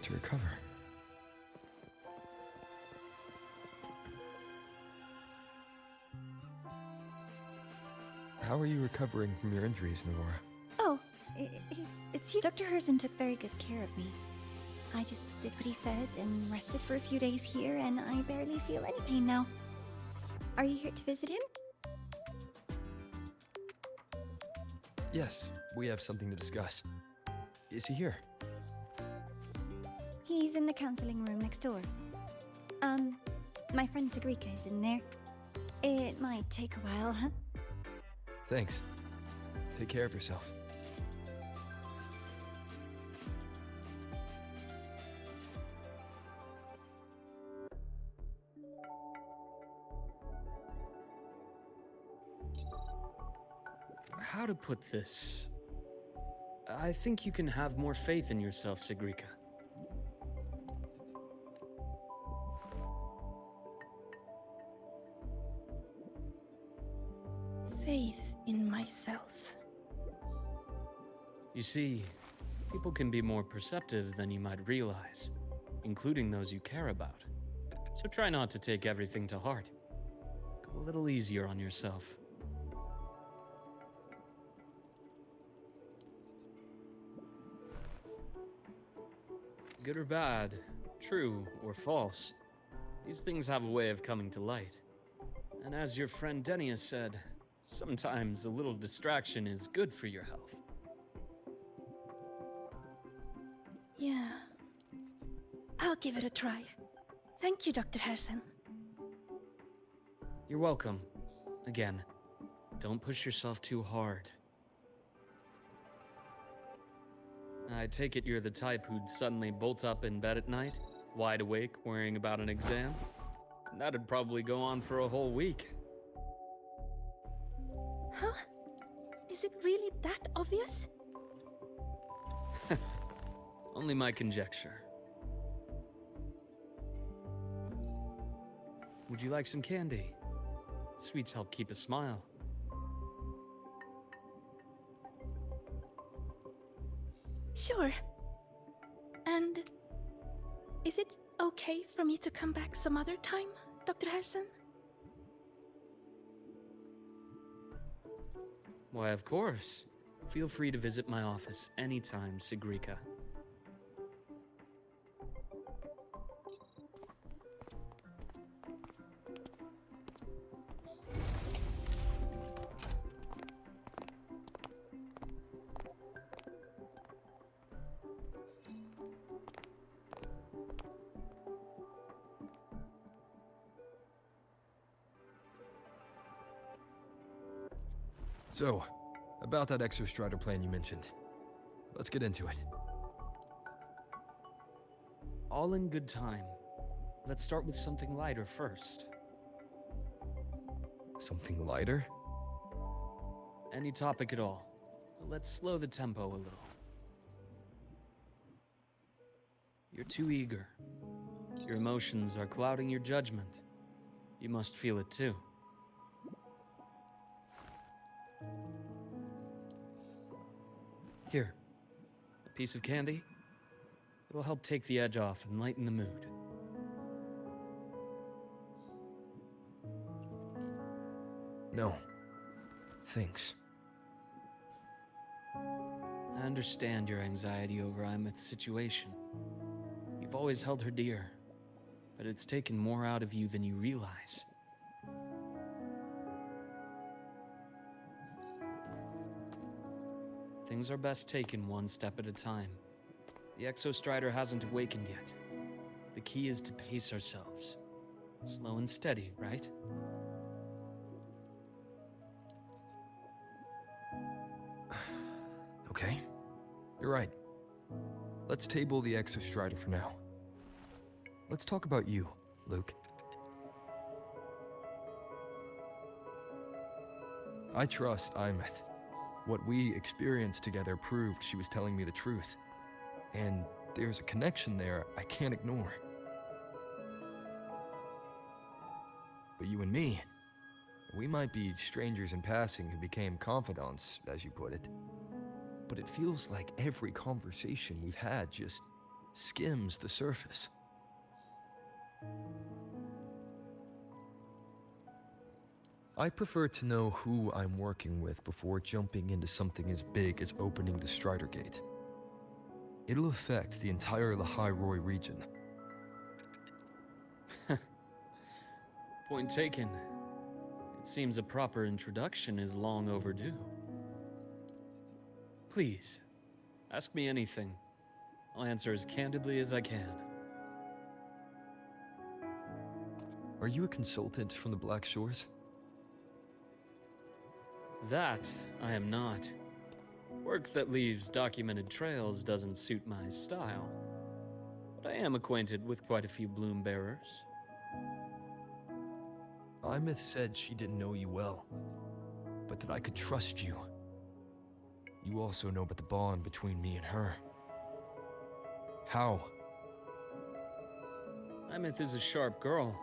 to recover. How are you recovering from your injuries, Nora? Oh, it's you. Dr. Herson took very good care of me. I just did what he said and rested for a few days here, and I barely feel any pain now. Are you here to visit him? Yes, we have something to discuss. Is he here? He's in the counseling room next door. My friend Sagrika is in there. It might take a while, huh? Thanks. Take care of yourself. How to put this? I think you can have more faith in yourself, Sagrika. Faith in myself. You see, people can be more perceptive than you might realize, including those you care about. So try not to take everything to heart. Go a little easier on yourself. Good or bad, true or false, these things have a way of coming to light. And as your friend Denia said, sometimes a little distraction is good for your health. Yeah. I'll give it a try. Thank you, Dr. Herson. You're welcome. Again, don't push yourself too hard. I take it you're the type who'd suddenly bolt up in bed at night, wide awake, worrying about an exam? That'd probably go on for a whole week. Huh? Is it really that obvious? Only my conjecture. Would you like some candy? Sweets help keep a smile. Sure. And is it okay for me to come back some other time, Dr. Herson? Why, of course. Feel free to visit my office anytime, Sagrika. So, about that exostrider plan you mentioned. Let's get into it. All in good time. Let's start with something lighter first. Something lighter? Any topic at all. But let's slow the tempo a little. You're too eager. Your emotions are clouding your judgment. You must feel it too. Here, a piece of candy. It'll help take the edge off and lighten the mood. No. Thanks. I understand your anxiety over Imeth's situation. You've always held her dear, but it's taken more out of you than you realize. Things are best taken one step at a time. The Exostrider hasn't awakened yet. The key is to pace ourselves. Slow and steady, right? Okay. You're right. Let's table the Exostrider for now. Let's talk about you, Luuk. I trust Imeth. What we experienced together proved she was telling me the truth. And there's a connection there I can't ignore. But you and me, we might be strangers in passing who became confidants, as you put it. But it feels like every conversation we've had just skims the surface. I prefer to know who I'm working with before jumping into something as big as opening the Strider Gate. It'll affect the entire Lahairoi region. Point taken. It seems a proper introduction is long overdue. Please, ask me anything. I'll answer as candidly as I can. Are you a consultant from the Black Shores? That I am not. Work that leaves documented trails doesn't suit my style. But I am acquainted with quite a few bloom bearers. Imeth said she didn't know you well, but that I could trust you. You also know about the bond between me and her. How? Imeth is a sharp girl.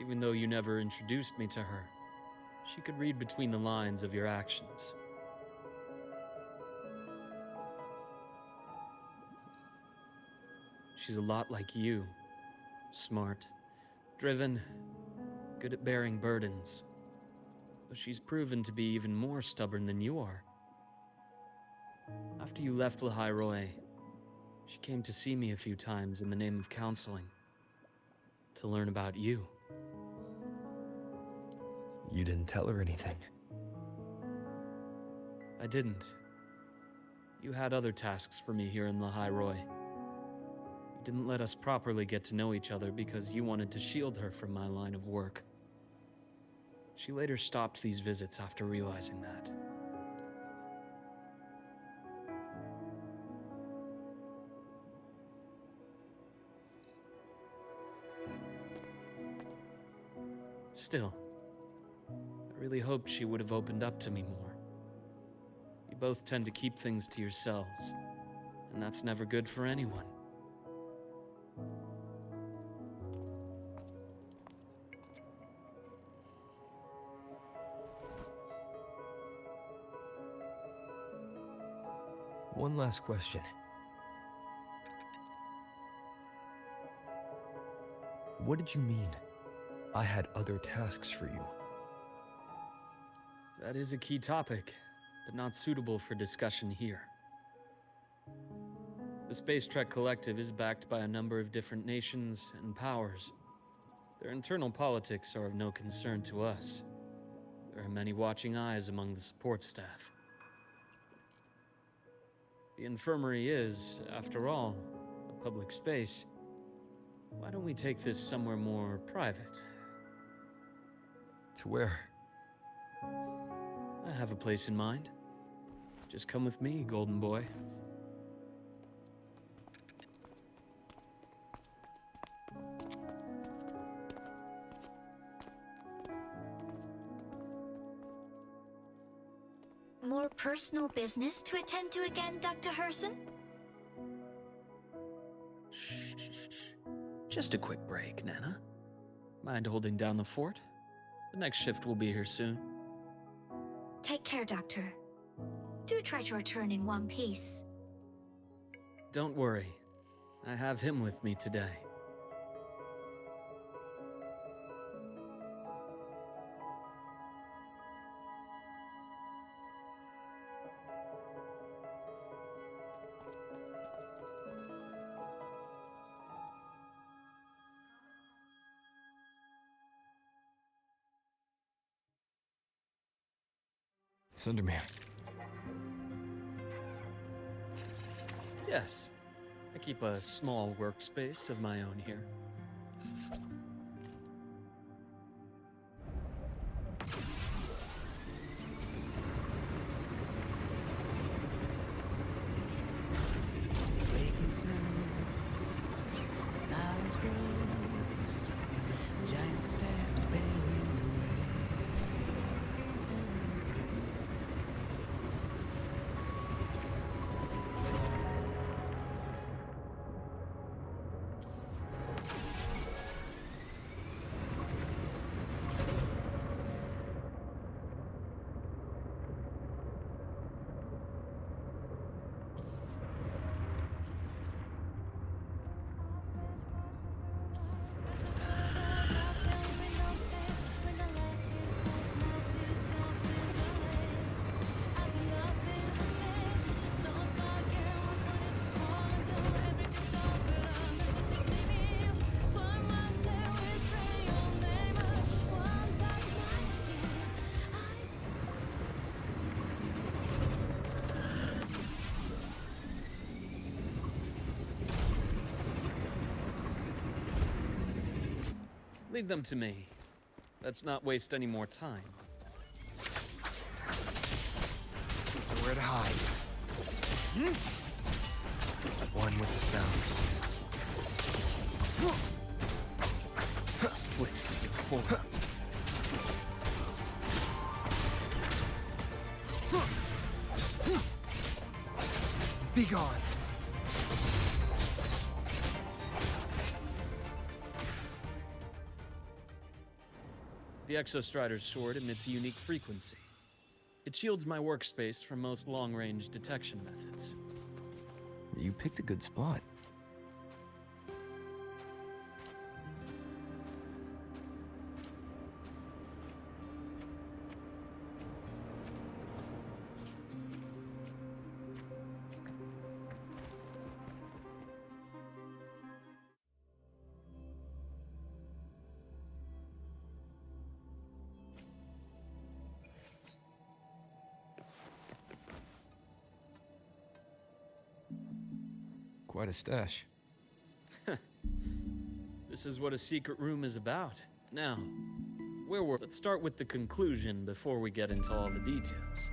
Even though you never introduced me to her, she could read between the lines of your actions. She's a lot like you. Smart, driven, good at bearing burdens. But she's proven to be even more stubborn than you are. After you left Lahairoi, she came to see me a few times in the name of counseling. To learn about you. You didn't tell her anything. I didn't. You had other tasks for me here in Lahairoi. You didn't let us properly get to know each other because you wanted to shield her from my line of work. She later stopped these visits after realizing that. Still, I really hoped she would have opened up to me more. You both tend to keep things to yourselves, and that's never good for anyone. One last question. What did you mean? I had other tasks for you. That is a key topic, but not suitable for discussion here. The Space Trek Collective is backed by a number of different nations and powers. Their internal politics are of no concern to us. There are many watching eyes among the support staff. The infirmary is, after all, a public space. Why don't we take this somewhere more private? To where? I have a place in mind. Just come with me, Golden Boy. More personal business to attend to again, Dr. Herson? Shh. Just a quick break, Nana. Mind holding down the fort? The next shift will be here soon. Take care, Doctor. Do try to return in one piece. Don't worry. I have him with me today. Sunderman. Yes. I keep a small workspace of my own here. Breaking snow, silence grows, giant steps bearing away. Leave them to me. Let's not waste any more time. Nowhere to hide. One with the sound. Split in four. Be gone. The Exostrider's sword emits a unique frequency. It shields my workspace from most long-range detection methods. You picked a good spot. Quite a stash. This is what a secret room is about. Now, let's start with the conclusion before we get into all the details.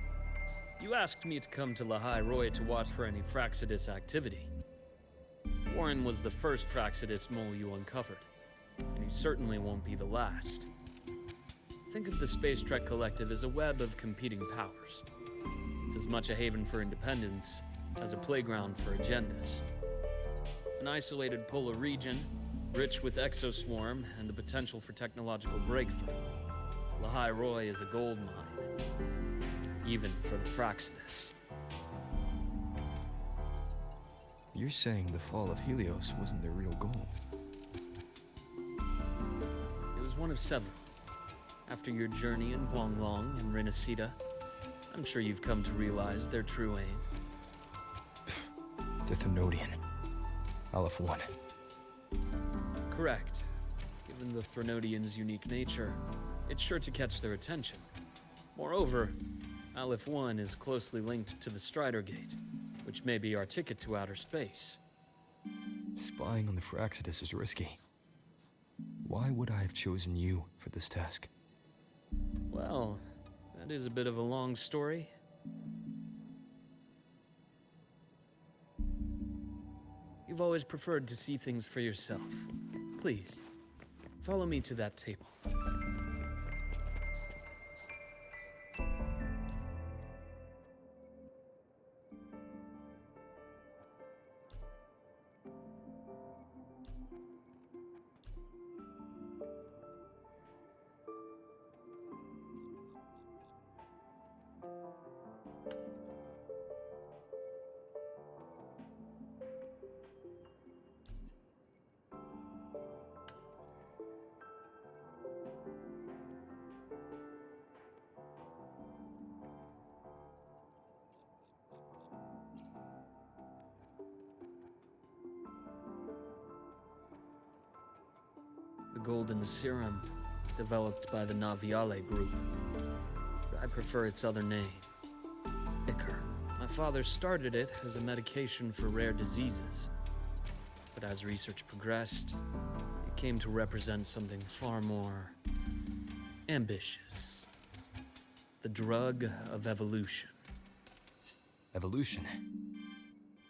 You asked me to come to Lahai Roy to watch for any Fraxidus activity. Warren was the first Fraxidus mole you uncovered, and he certainly won't be the last. Think of the Space Trek Collective as a web of competing powers. It's as much a haven for independence as a playground for agendas. An isolated polar region, rich with exoswarm and the potential for technological breakthrough. Lahai Roy is a gold mine, even for the Fraxidus. You're saying the fall of Helios wasn't their real goal? It was one of several. After your journey in Huanglong and Renacida, I'm sure you've come to realize their true aim. The Thenodian. Aleph 1. Correct. Given the Thenodian's unique nature, it's sure to catch their attention. Moreover, Aleph 1 is closely linked to the Strider Gate, which may be our ticket to outer space. Spying on the Fraxidus is risky. Why would I have chosen you for this task? Well, that is a bit of a long story. You've always preferred to see things for yourself. Please, follow me to that table. The golden serum, developed by the Naviale group. I prefer its other name, Ichor. My father started it as a medication for rare diseases. But as research progressed, it came to represent something far more ambitious. The drug of evolution. Evolution.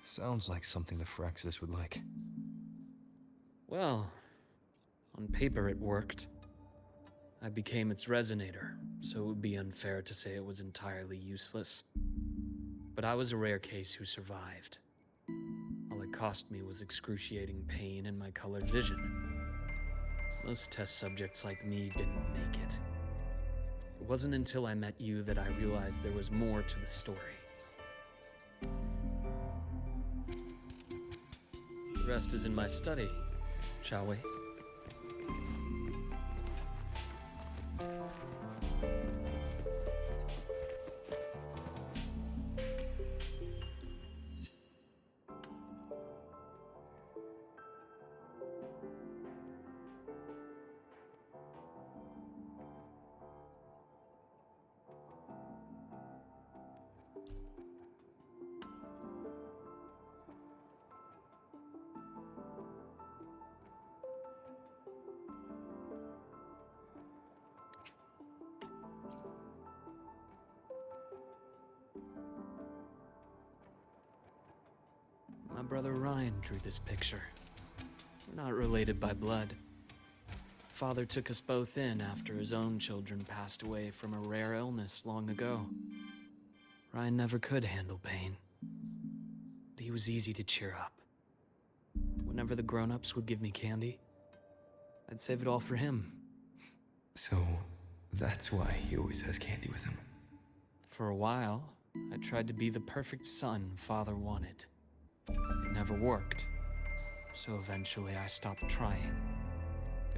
Sounds like something the Fraxidus would like. Well, on paper it worked. I became its resonator, so it would be unfair to say it was entirely useless. But I was a rare case who survived. All it cost me was excruciating pain and my colored vision. Most test subjects like me didn't make it. It wasn't until I met you that I realized there was more to the story. The rest is in my study, shall we? brother Ryan drew this picture. We're not related by blood. Father took us both in after his own children passed away from a rare illness long ago. Ryan never could handle pain. But he was easy to cheer up. Whenever the grown-ups would give me candy, I'd save it all for him. So, that's why he always has candy with him. For a while, I tried to be the perfect son Father wanted. It never worked. So eventually I stopped trying.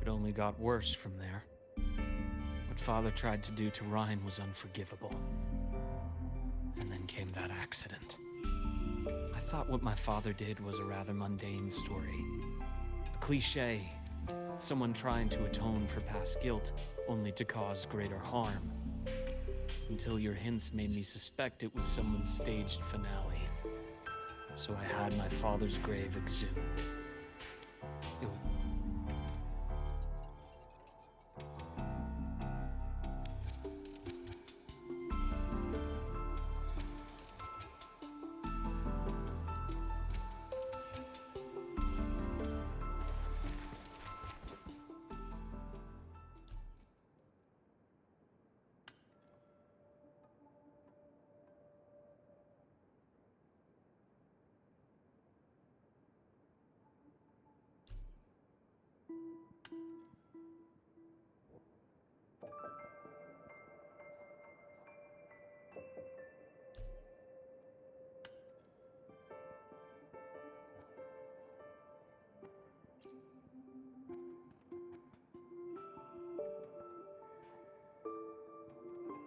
It only got worse from there. What Father tried to do to Ryan was unforgivable. And then came that accident. I thought what my father did was a rather mundane story. A cliché. Someone trying to atone for past guilt, only to cause greater harm. Until your hints made me suspect it was someone's staged finale. So I had my father's grave exhumed. It was...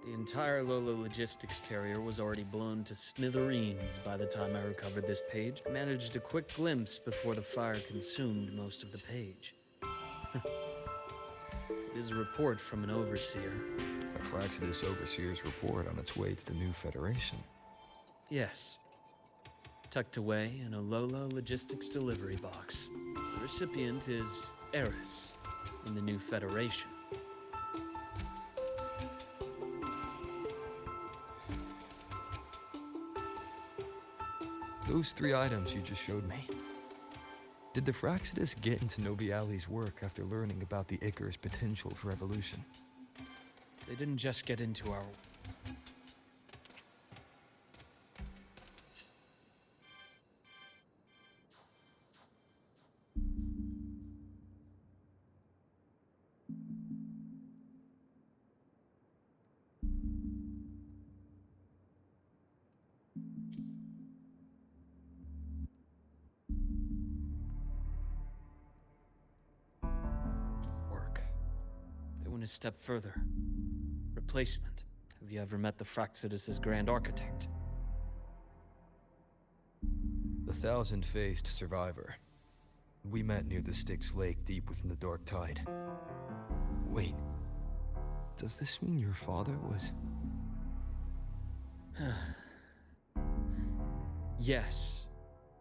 The entire Lola logistics carrier was already blown to smithereens by the time I recovered this page. I managed a quick glimpse before the fire consumed most of the page. It is a report from an overseer. A Fraxidus Overseer's report on its way to the new Federation. Yes. Tucked away in a Lola logistics delivery box. The recipient is Eris in the new Federation. Those 3 items you just showed me. Did the Fraxidus get into Noviali's work after learning about the Icar's potential for evolution? They didn't just get into our... work. They went a step further. Replacement. Have you ever met the Fraxidus' Grand Architect? The thousand-faced survivor. We met near the Styx Lake deep within the Dark Tide. Wait. Does this mean your father was... Yes.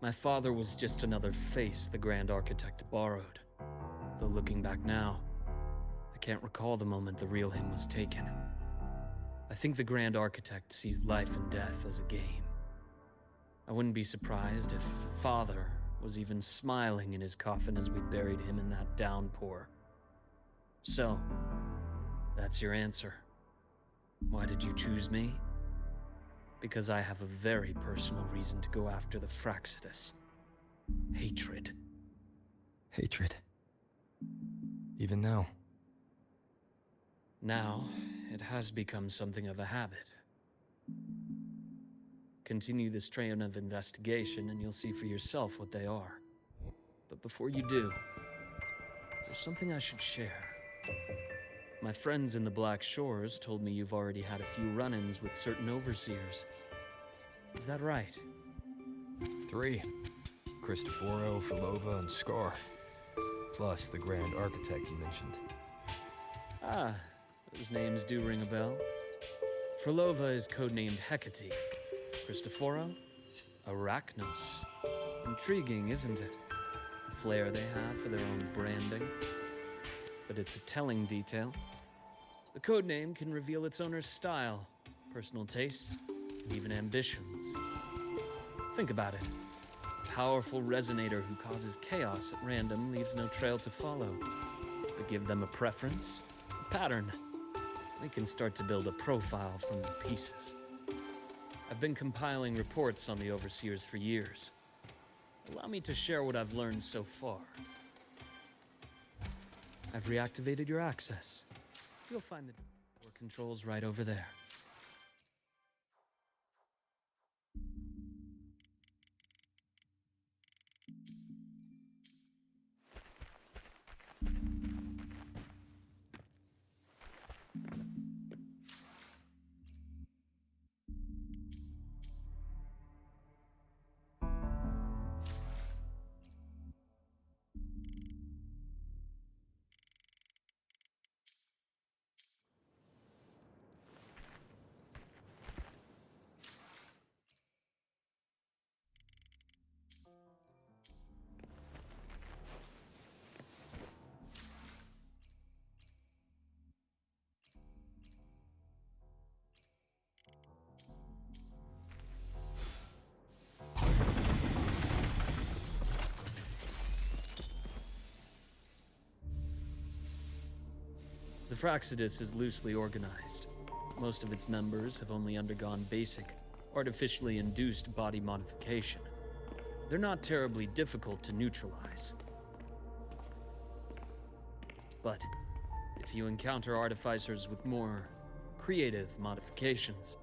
My father was just another face the Grand Architect borrowed. Though looking back now, I can't recall the moment the real him was taken. I think the Grand Architect sees life and death as a game. I wouldn't be surprised if Father was even smiling in his coffin as we buried him in that downpour. So, that's your answer. Why did you choose me? Because I have a very personal reason to go after the Fraxidus. Hatred. hatred? Even now? Now, it has become something of a habit. Continue this train of investigation and you'll see for yourself what they are. But before you do, there's something I should share. My friends in the Black Shores told me you've already had a few run-ins with certain overseers. Is that right? 3. Cristoforo, Filova, and Scar. Plus the Grand Architect you mentioned. Ah, those names do ring a bell. Frolova is codenamed Hecate. Cristoforo? Arachnos. Intriguing, isn't it? The flair they have for their own branding. But it's a telling detail. The codename can reveal its owner's style, personal tastes, and even ambitions. Think about it. powerful resonator who causes chaos at random leaves no trail to follow. But give them a preference, a pattern. We can start to build a profile from the pieces. I've been compiling reports on the Overseers for years. Allow me to share what I've learned so far. I've reactivated your access. You'll find the door controls right over there. The Fraxidus is loosely organized. Most of its members have only undergone basic, artificially induced body modification. They're not terribly difficult to neutralize. But if you encounter artificers with more creative modifications,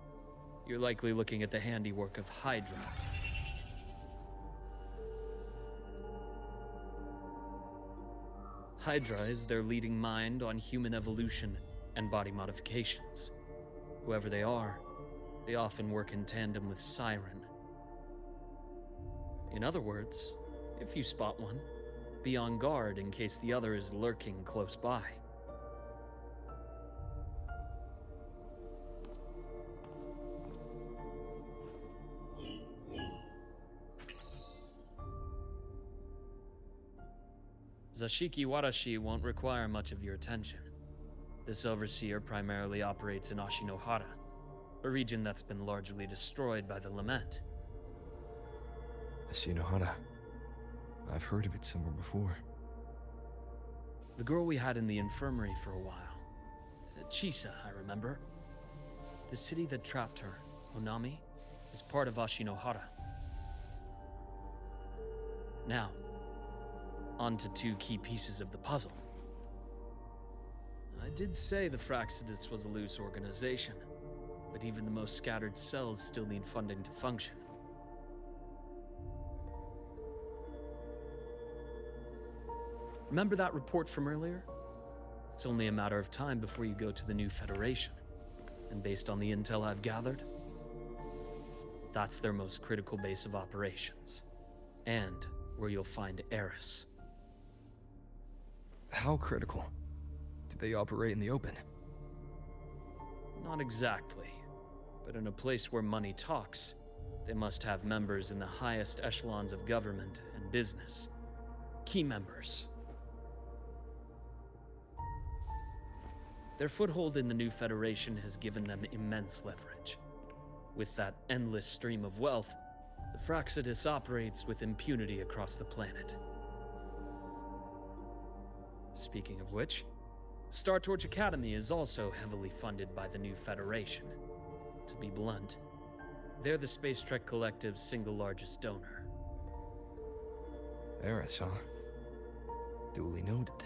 you're likely looking at the handiwork of Hydra. Hydra is their leading mind on human evolution and body modifications. Whoever they are, they often work in tandem with Siren. In other words, if you spot one, be on guard in case the other is lurking close by. Zashiki Warashi won't require much of your attention. This overseer primarily operates in Ashinohara, a region that's been largely destroyed by the Lament. Ashinohara. I've heard of it somewhere before. The girl we had in the infirmary for a while. Chisa, I remember. The city that trapped her, Onami, is part of Ashinohara. Now, on to two key pieces of the puzzle. I did say the Fraxidus was a loose organization, but even the most scattered cells still need funding to function. Remember that report from earlier? It's only a matter of time before you go to the new Federation. And based on the intel I've gathered, that's their most critical base of operations. And where you'll find Eris. How critical? Do they operate in the open? Not exactly. But in a place where money talks, they must have members in the highest echelons of government and business. Key members. Their foothold in the new Federation has given them immense leverage. With that endless stream of wealth, the Fraxidus operates with impunity across the planet. Speaking of which, Star Torch Academy is also heavily funded by the new Federation. To be blunt, they're the Space Trek Collective's single largest donor. Eris, huh? Duly noted.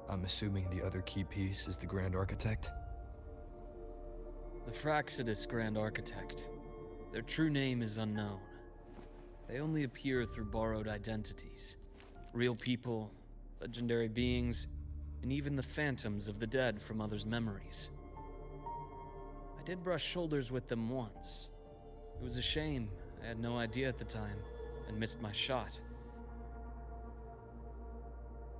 I'm assuming the other key piece is the Grand Architect? The Fraxidus Grand Architect. Their true name is unknown. They only appear through borrowed identities. Real people, legendary beings, and even the phantoms of the dead from others' memories. I did brush shoulders with them once. It was a shame. I had no idea at the time, and missed my shot.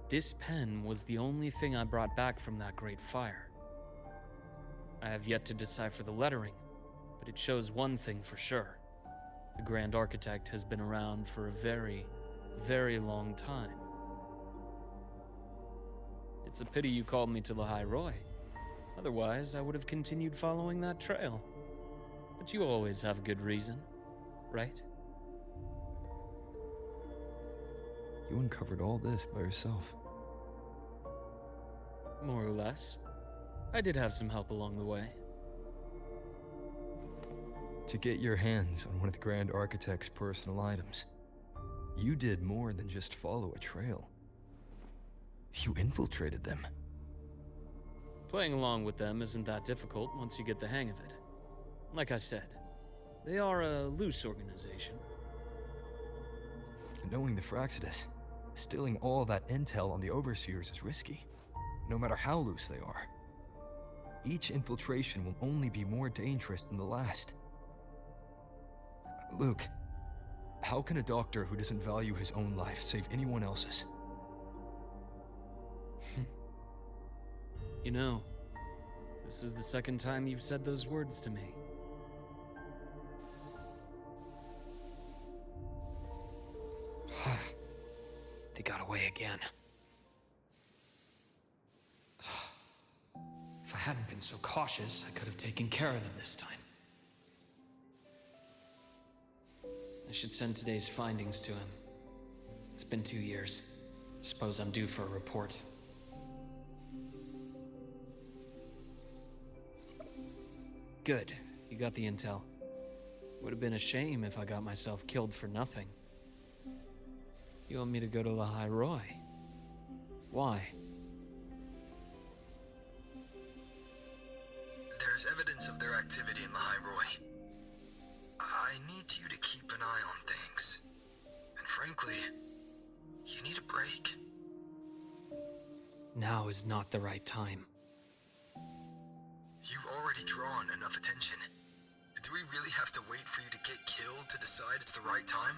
This pen was the only thing I brought back from that great fire. I have yet to decipher the lettering, but it shows one thing for sure. The Grand Architect has been around for a very, very long time. It's a pity you called me to the High Roy. Otherwise, I would have continued following that trail. But you always have a good reason, right? You uncovered all this by yourself. More or less. I did have some help along the way. To get your hands on one of the Grand Architect's personal items, you did more than just follow a trail. You infiltrated them. Playing along with them isn't that difficult once you get the hang of it. Like I said, they are a loose organization. Knowing the Fraxidus, stealing all that intel on the Overseers is risky, no matter how loose they are. Each infiltration will only be more dangerous than the last. Luke, how can a doctor who doesn't value his own life save anyone else's? You know, this is the second time you've said those words to me. They got away again. If I hadn't been so cautious, I could have taken care of them this time. I should send today's findings to him. It's been 2 years. Suppose I'm due for a report. Good, you got the intel. Would have been a shame if I got myself killed for nothing. You want me to go to Lahai Roy? Why? There's evidence of their activity in Lahai Roy. I need you to keep an eye on things. And frankly, you need a break. Now is not the right time. You've already drawn enough attention. Do we really have to wait for you to get killed to decide it's the right time?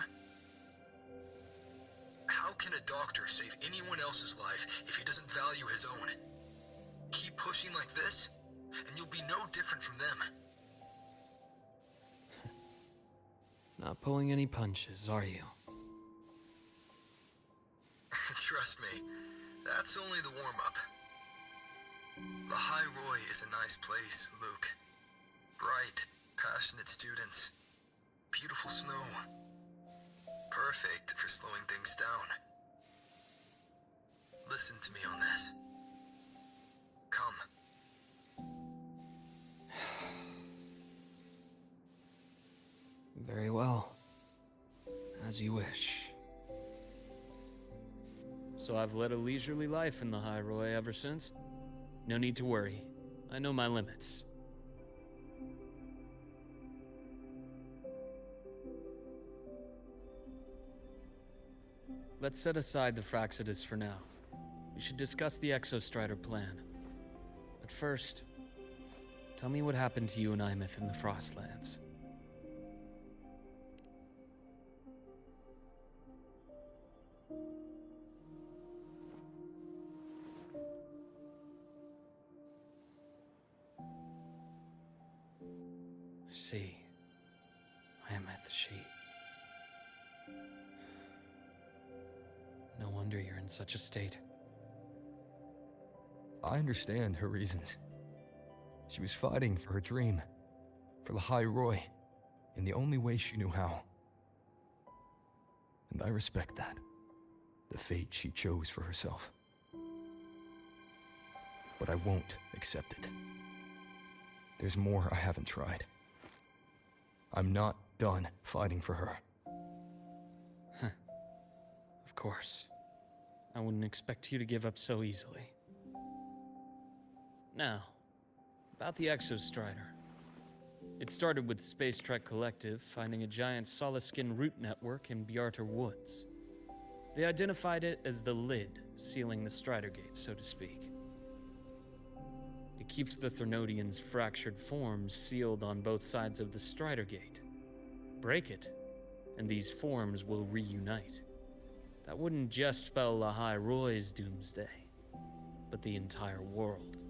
How can a doctor save anyone else's life if he doesn't value his own? Keep pushing like this, and you'll be no different from them. Not pulling any punches, are you? Trust me, that's only the warm-up. Lahai Roy is a nice place, Luke. Bright, passionate students. Beautiful snow. Perfect for slowing things down. Listen to me on this. Come. Very well. As you wish. So I've led a leisurely life in the High Roy ever since? No need to worry. I know my limits. Let's set aside the Fraxidus for now. We should discuss the Exostrider plan. But first, tell me what happened to you and Imeth in the Frostlands. I see. Imeth, she... No wonder you're in such a state. I understand her reasons. She was fighting for her dream, for Lahai Roy, in the only way she knew how. And I respect that, the fate she chose for herself. But I won't accept it. There's more I haven't tried. I'm not done fighting for her. Of course. I wouldn't expect you to give up so easily. Now, about the Exostrider. It started with the Space Trek Collective finding a giant Solaskin root network in Bjarter Woods. They identified it as the lid, sealing the Strider Gate, so to speak. It keeps the Thernodians' fractured forms sealed on both sides of the Strider Gate. Break it, and these forms will reunite. That wouldn't just spell Lahai Roy's doomsday, but the entire world.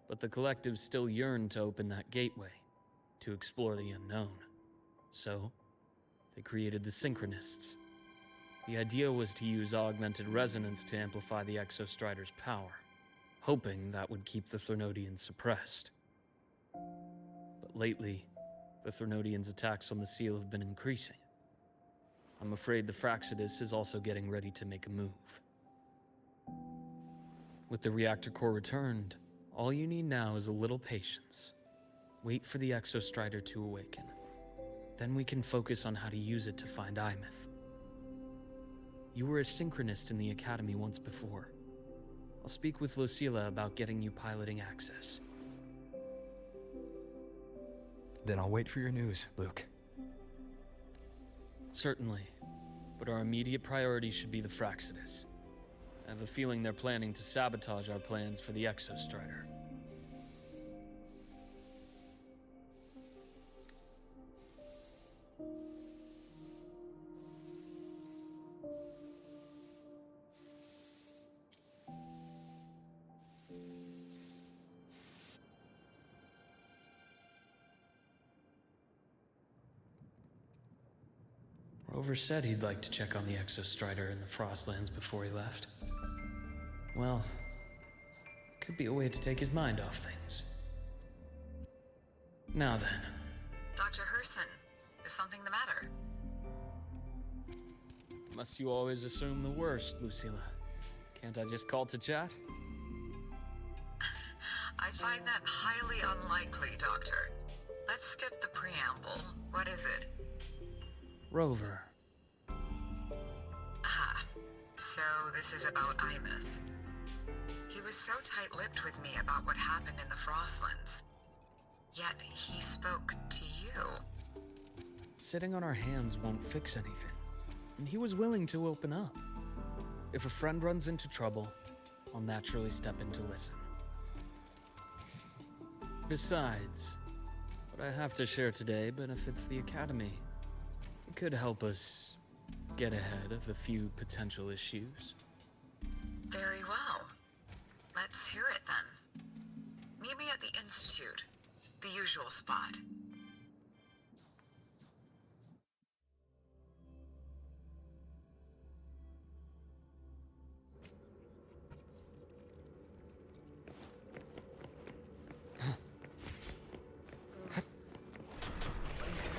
but the collective still yearned to open that gateway, to explore the unknown. So, they created the Synchronists. The idea was to use augmented resonance to amplify the Exostrider's power, hoping that would keep the Threnodians suppressed. But lately, the Threnodians' attacks on the seal have been increasing. I'm afraid the Fraxidus is also getting ready to make a move. With the reactor core returned, all you need now is a little patience. Wait for the Exostrider to awaken. Then we can focus on how to use it to find Imeth. You were a synchronist in the Academy once before. I'll speak with Lucilla about getting you piloting access. Then I'll wait for your news, Luke. Certainly, but our immediate priority should be the Fraxidus. I have a feeling they're planning to sabotage our plans for the Exostrider. Rover said he'd like to check on the Exostrider in the Frostlands before he left. Well, could be a way to take his mind off things. Now then. Dr. Herson, is something the matter? Must you always assume the worst, Lucilla? Can't I just call to chat? I find that highly unlikely, Doctor. Let's skip the preamble. What is it? Rover. Ah, so this is about Imeth. He was so tight-lipped with me about what happened in the Frostlands. Yet he spoke to you. Sitting on our hands won't fix anything, and he was willing to open up. If a friend runs into trouble, I'll naturally step in to listen. Besides, what I have to share today benefits the Academy. It could help us get ahead of a few potential issues. Very well. Let's hear it then. Meet me at the Institute, the usual spot.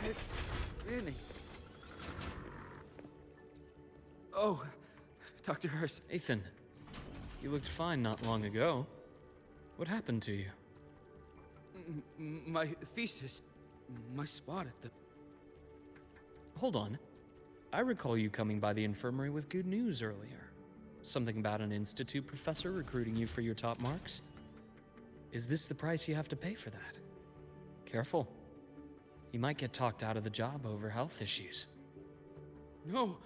It's spinning. Oh, Dr. Hurst. Ethan, you looked fine not long ago. What happened to you? My thesis. My spot at the... Hold on. I recall you coming by the infirmary with good news earlier. Something about an institute professor recruiting you for your top marks? Is this the price you have to pay for that? Careful. You might get talked out of the job over health issues. No,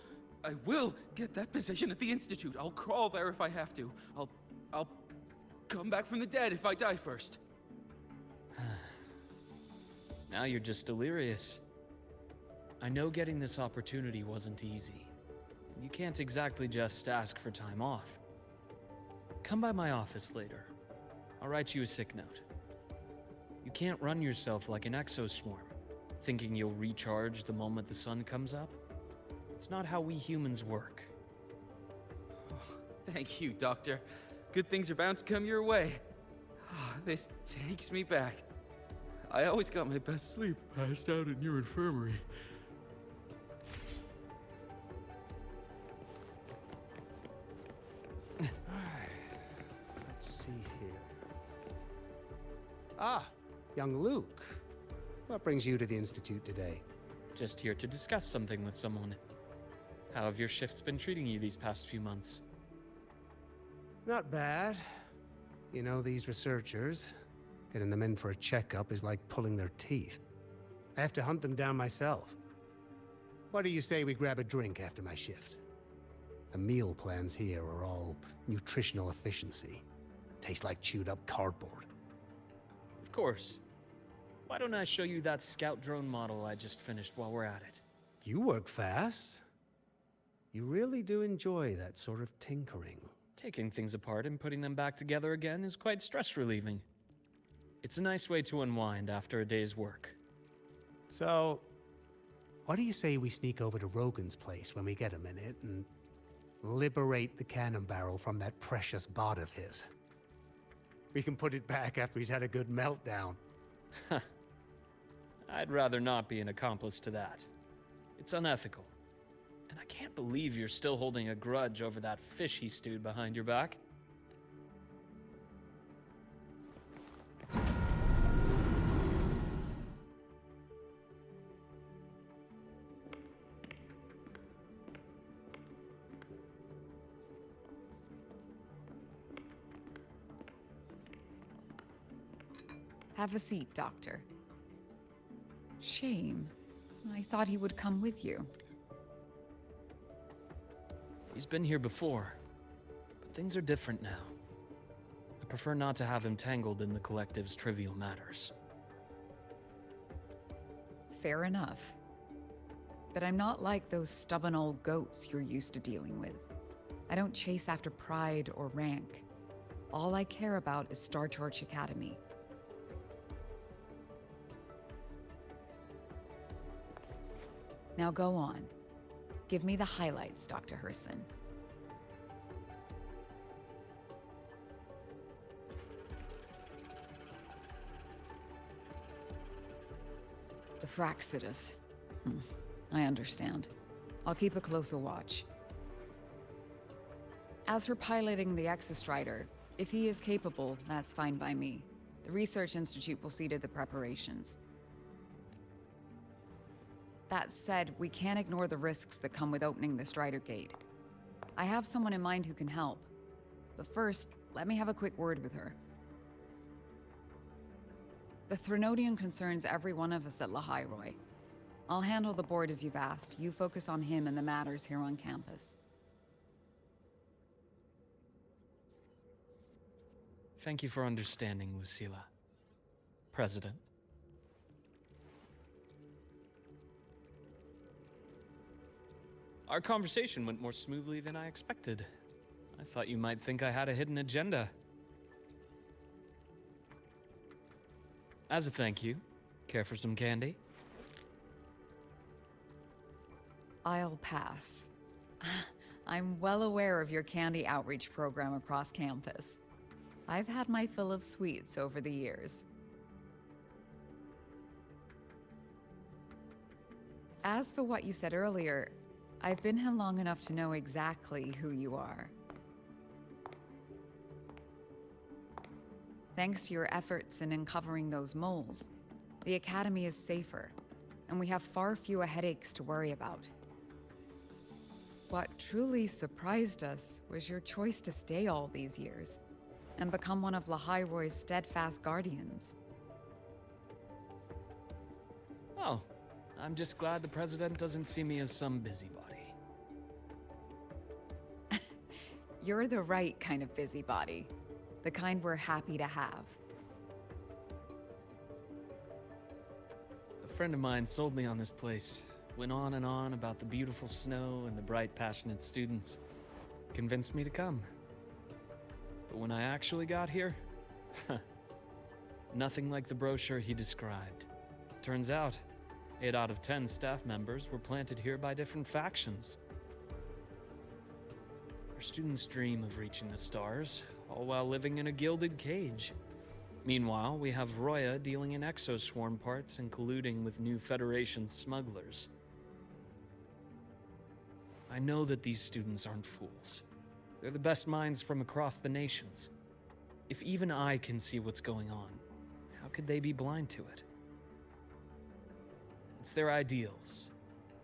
I will get that position at the Institute. I'll crawl there if I have to. I'll come back from the dead if I die first. Now you're just delirious. I know getting this opportunity wasn't easy. You can't exactly just ask for time off. Come by my office later. I'll write you a sick note. You can't run yourself like an exoswarm, thinking you'll recharge the moment the sun comes up. It's not how we humans work. Oh, thank you, Doctor. Good things are bound to come your way. This takes me back. I always got my best sleep passed out in your infirmary. Let's see here. Ah, young Luke. What brings you to the Institute today? Just here to discuss something with someone. How have your shifts been treating you these past few months? Not bad. You know, these researchers, getting them in for a checkup is like pulling their teeth. I have to hunt them down myself. What do you say we grab a drink after my shift? The meal plans here are all nutritional efficiency. Taste like chewed up cardboard. Of course. Why don't I show you that scout drone model I just finished while we're at it? You work fast. You really do enjoy that sort of tinkering. Taking things apart and putting them back together again is quite stress relieving. It's a nice way to unwind after a day's work. So, what do you say we sneak over to Rogan's place when we get a minute and liberate the cannon barrel from that precious bot of his? We can put it back after he's had a good meltdown. I'd rather not be an accomplice to that. It's unethical. And I can't believe you're still holding a grudge over that fish he stewed behind your back. Have a seat, Doctor. Shame. I thought he would come with you. He's been here before, but things are different now. I prefer not to have him tangled in the collective's trivial matters. Fair enough. But I'm not like those stubborn old goats you're used to dealing with. I don't chase after pride or rank. All I care about is Star Torch Academy. Now go on. Give me the highlights, Dr. Herson. The Fraxidus. I understand. I'll keep a closer watch. As for piloting the Exostrider, if he is capable, that's fine by me. The Research Institute will see to the preparations. That said, we can't ignore the risks that come with opening the Strider Gate. I have someone in mind who can help. But first, let me have a quick word with her. The Threnodian concerns every one of us at Lahairoi. I'll handle the board as you've asked. You focus on him and the matters here on campus. Thank you for understanding, Lucilla. President. Our conversation went more smoothly than I expected. I thought you might think I had a hidden agenda. As a thank you, care for some candy? I'll pass. I'm well aware of your candy outreach program across campus. I've had my fill of sweets over the years. As for what you said earlier, I've been here long enough to know exactly who you are. Thanks to your efforts in uncovering those moles, the Academy is safer, and we have far fewer headaches to worry about. What truly surprised us was your choice to stay all these years and become one of Lahairoi's steadfast guardians. Oh, I'm just glad the President doesn't see me as some busybody. You're the right kind of busybody. The kind we're happy to have. A friend of mine sold me on this place. Went on and on about the beautiful snow and the bright, passionate students. Convinced me to come. But when I actually got here, nothing like the brochure he described. Turns out, 8 out of 10 staff members were planted here by different factions. Our students dream of reaching the stars, all while living in a gilded cage. Meanwhile, we have Roya dealing in exoswarm parts and colluding with new Federation smugglers. I know that these students aren't fools. They're the best minds from across the nations. If even I can see what's going on, how could they be blind to it? It's their ideals,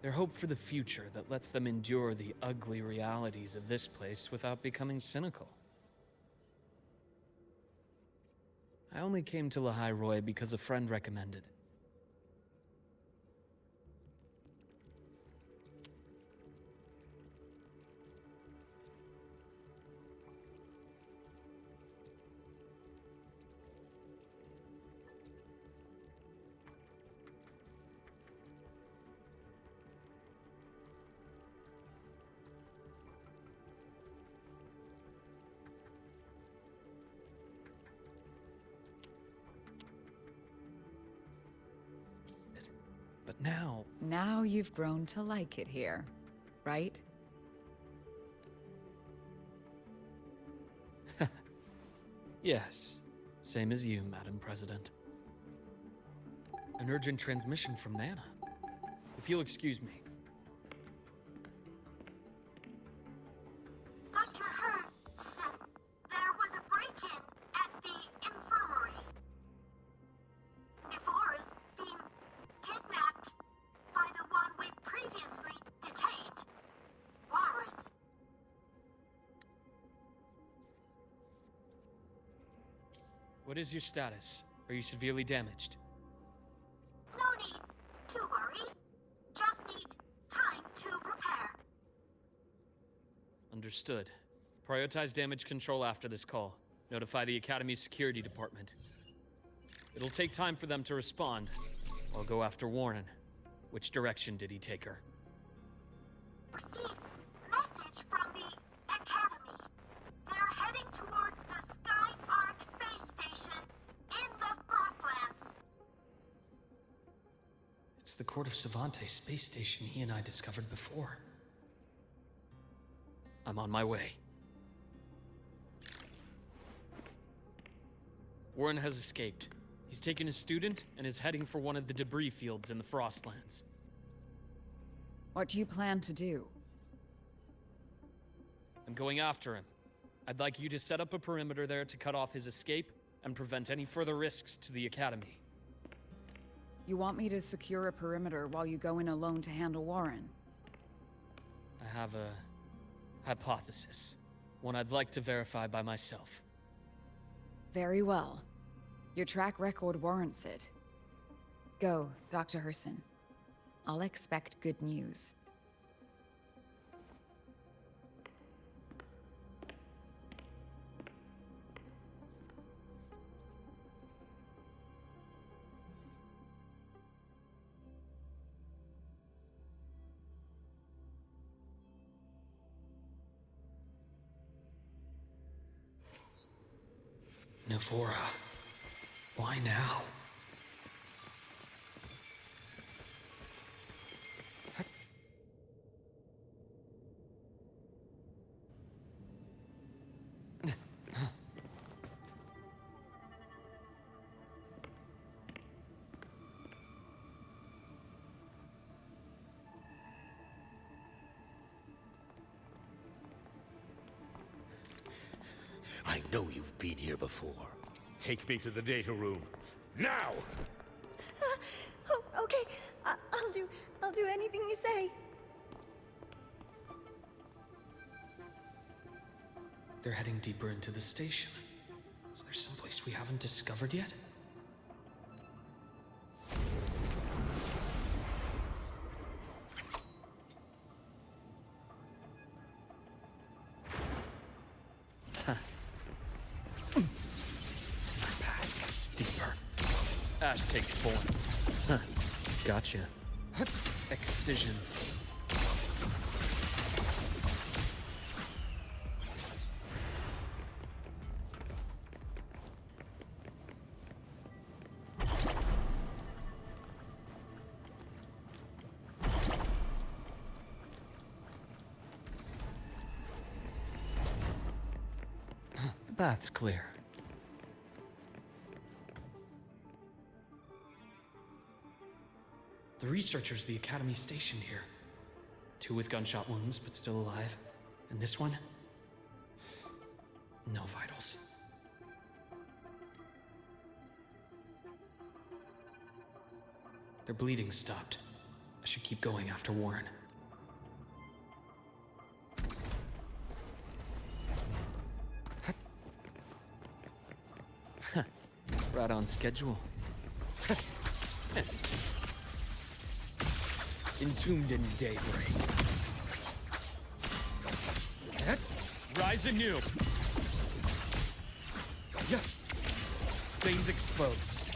their hope for the future that lets them endure the ugly realities of this place without becoming cynical. I only came to Lahairoi because a friend recommended. now you've grown to like it here, right? Yes, same as you, Madam President. An urgent transmission from Nana. If you'll excuse me. Dr. Hurd said there was a break-in at the infirmary. Nevora's being kidnapped by the one we previously detained, Warren. What is your status? Are you severely damaged? No need to worry. Just need time to repair. Understood. Prioritize damage control after this call. Notify the Academy's security department. It'll take time for them to respond. I'll go after Warren. Which direction did he take her? Received message from the Academy. They're heading towards the Sky Arc space station in the Frostlands. It's the Court of Savante space station he and I discovered before. I'm on my way. Warren has escaped. He's taken a student and is heading for one of the debris fields in the Frostlands. What do you plan to do? I'm going after him. I'd like you to set up a perimeter there to cut off his escape and prevent any further risks to the Academy. You want me to secure a perimeter while you go in alone to handle Warren? I have a hypothesis. One I'd like to verify by myself. Very well. Your track record warrants it. Go, Dr. Herson. I'll expect good news. Nevora. Why now? I know you've been here before. Take me to the data room. Now! Oh, okay. I'll do anything you say. They're heading deeper into the station. Is there someplace we haven't discovered yet? Ash takes form. Huh. Gotcha. Excision. The bath's clear. The researchers the Academy stationed here. 2 with gunshot wounds, but still alive. And this one? No vitals. Their bleeding stopped. I should keep going after Warren. Right on schedule. Entombed in daybreak. Rise anew. Yeah. Veins exposed.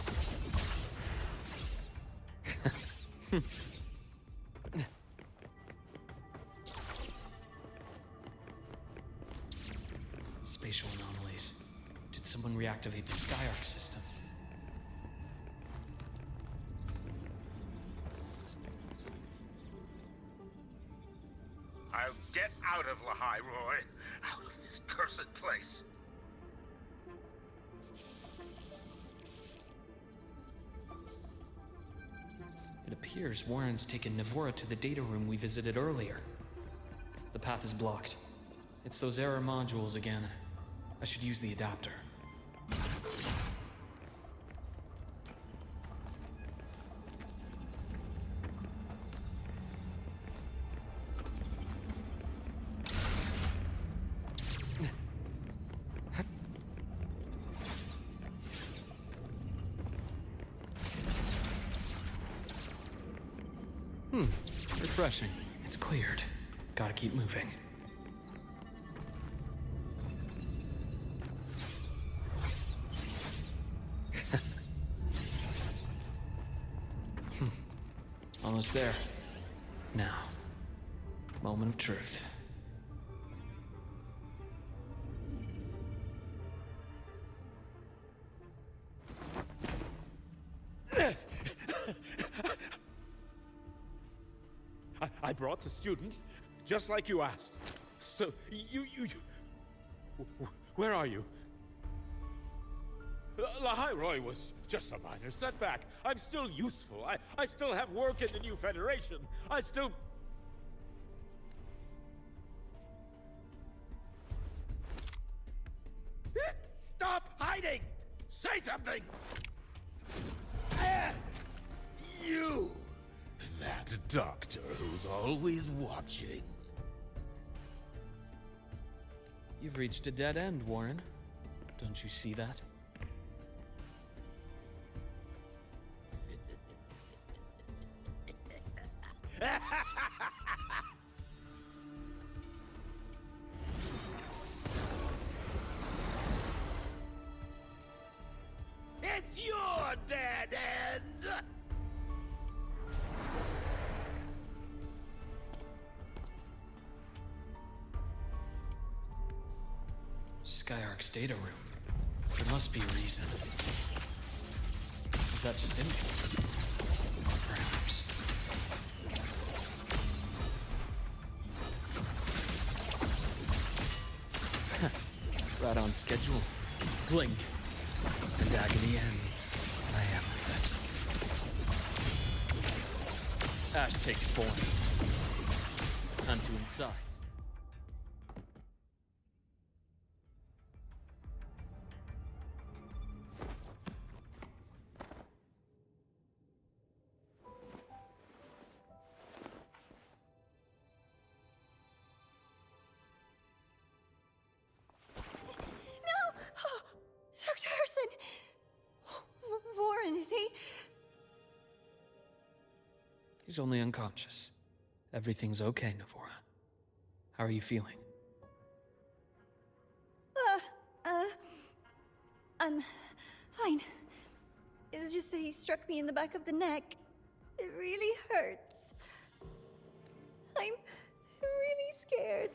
Spatial anomalies. Did someone reactivate the Skyarc system? I'll get out of Lahai, Roy. Out of this cursed place. It appears Warren's taken Navora to the data room we visited earlier. The path is blocked. It's those error modules again. I should use the adapter. Refreshing. It's cleared. Gotta keep moving. Almost there. Now, moment of truth. I brought the student, just like you asked. So, where are you? Lahai Roy was just a minor setback. I'm still useful. I still have work in the new Federation. I still... Stop hiding! Say something! You! That doctor who's always watching. You've reached a dead end, Warren. Don't you see that? It's your dead end! Skyark's data room. There must be a reason. Is that just impulse? Or perhaps... right on schedule. Blink. And agony ends. I am the vessel. Ash takes form. Time to incise. Dr. Harrison! Warren, is he? He's only unconscious. Everything's okay, Navora. How are you feeling? I'm fine. It's just that he struck me in the back of the neck. It really hurts. I'm really scared.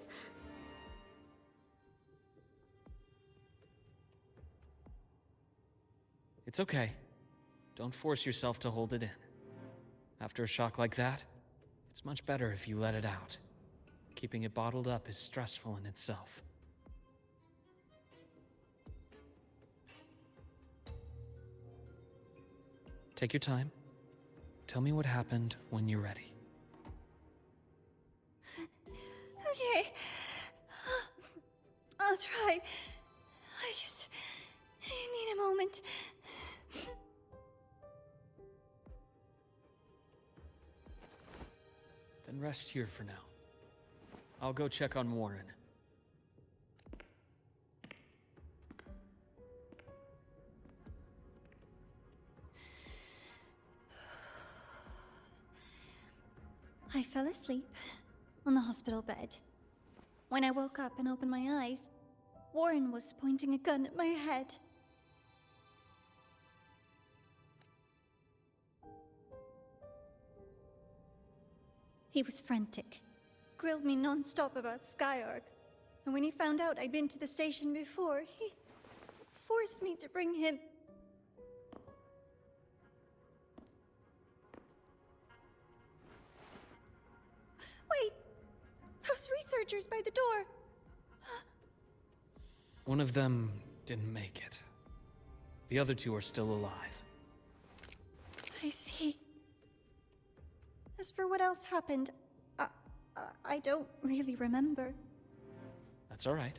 It's okay. Don't force yourself to hold it in. After a shock like that, it's much better if you let it out. Keeping it bottled up is stressful in itself. Take your time. Tell me what happened when you're ready. Okay. I'll try. I need a moment. Then rest here for now. I'll go check on Warren. I fell asleep on the hospital bed. When I woke up and opened my eyes, Warren was pointing a gun at my head. He was frantic, grilled me non-stop about Skyark, and when he found out I'd been to the station before, he forced me to bring him. Wait, who's researchers by the door. One of them didn't make it. The other two are still alive. I see. As for what else happened, I don't really remember. That's all right.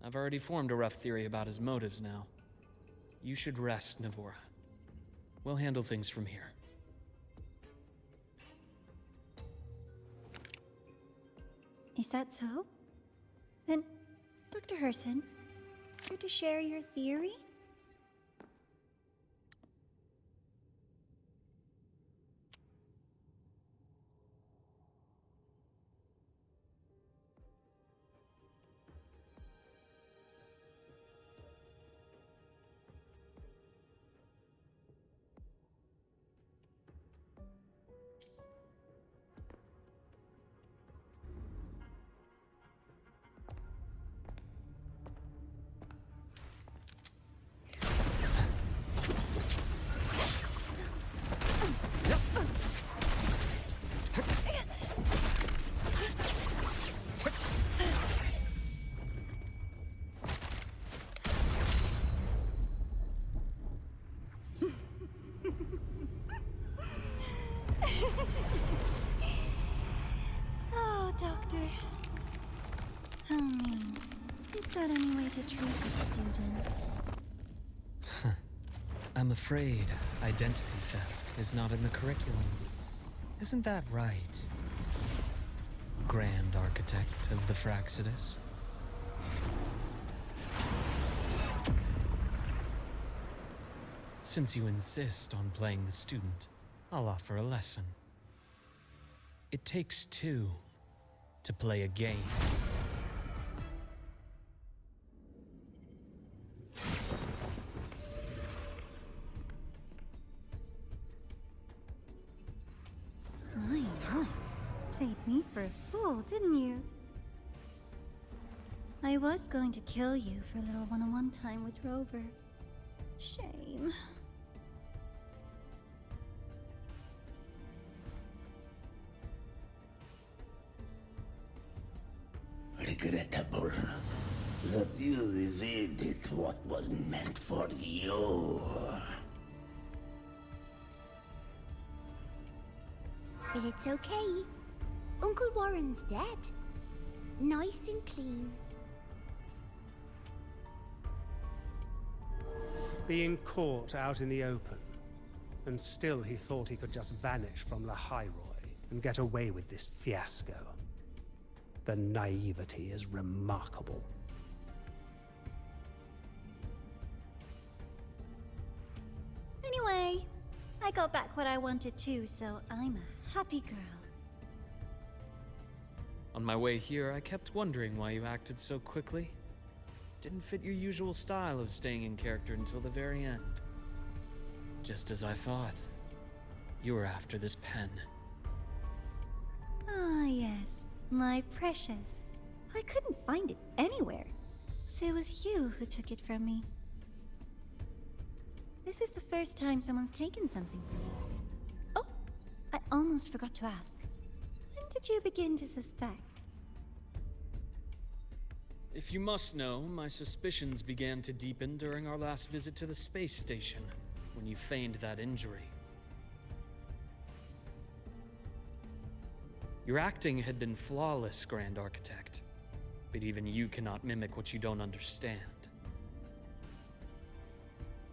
I've already formed a rough theory about his motives now. You should rest, Navora. We'll handle things from here. Is that so? Then, Dr. Herson, care to share your theory? Oh, Doctor. How mean. Is that any way to treat a student? I'm afraid identity theft is not in the curriculum. Isn't that right, Grand Architect of the Fraxidus? Since you insist on playing the student, I'll offer a lesson. It takes two to play a game. My, played me for a fool, didn't you? I was going to kill you for a little one-on-one time with Rover. Shame. Regrettable that you evaded what was meant for you. But it's okay. Uncle Warren's dead. Nice and clean. Being caught out in the open, and still he thought he could just vanish from La Hyroi and get away with this fiasco. The naivety is remarkable. Anyway, I got back what I wanted too, so I'm a happy girl. On my way here, I kept wondering why you acted so quickly. Didn't fit your usual style of staying in character until the very end. Just as I thought. You were after this pen. Ah, yes. My precious. I couldn't find it anywhere. So it was you who took it from me. This is the first time someone's taken something from me. Oh, I almost forgot to ask. When did you begin to suspect? If you must know, my suspicions began to deepen during our last visit to the space station, when you feigned that injury. Your acting had been flawless, Grand Architect, but even you cannot mimic what you don't understand.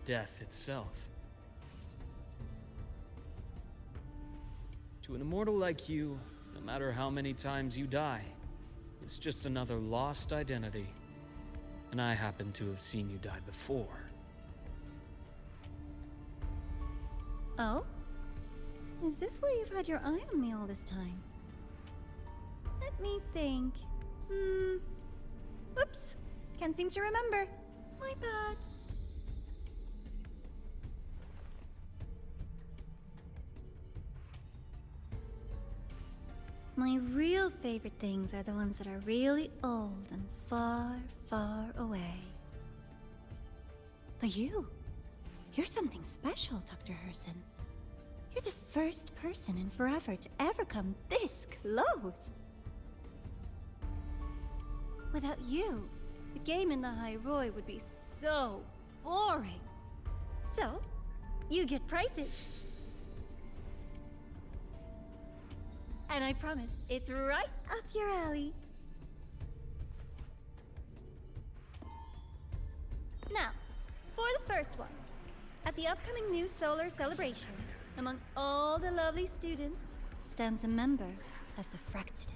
Death itself. To an immortal like you, no matter how many times you die, it's just another lost identity. And I happen to have seen you die before. Oh? Is this why you've had your eye on me all this time? Let me think. Whoops. Can't seem to remember. My bad. My real favorite things are the ones that are really old and far, far away. But you're something special, Dr. Herson. You're the first person in forever to ever come this close. Without you, the game in the Hyrule would be so boring. So, you get prizes. And I promise, it's right up your alley. Now, for the first one. At the upcoming new solar celebration, among all the lovely students, stands a member of the Fractsidus.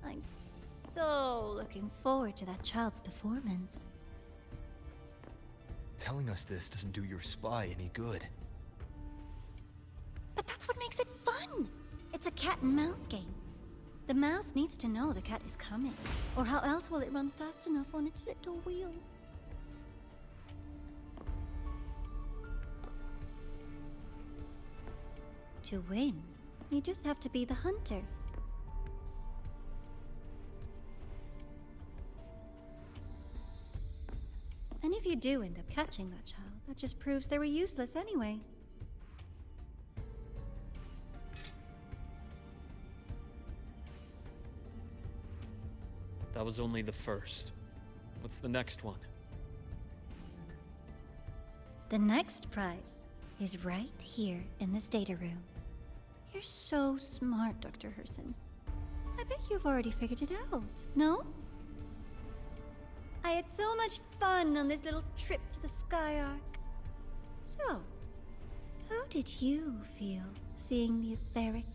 I'm so looking forward to that child's performance. Telling us this doesn't do your spy any good. But that's what makes it fun! It's a cat and mouse game. The mouse needs to know the cat is coming, or how else will it run fast enough on its little wheel? To win, you just have to be the hunter. And if you do end up catching that child, that just proves they were useless anyway. That was only the first. What's the next one? The next prize is right here in this data room. You're so smart, Dr. Herson. I bet you've already figured it out, no? I had so much fun on this little trip to the Sky Arc. So, how did you feel seeing the etheric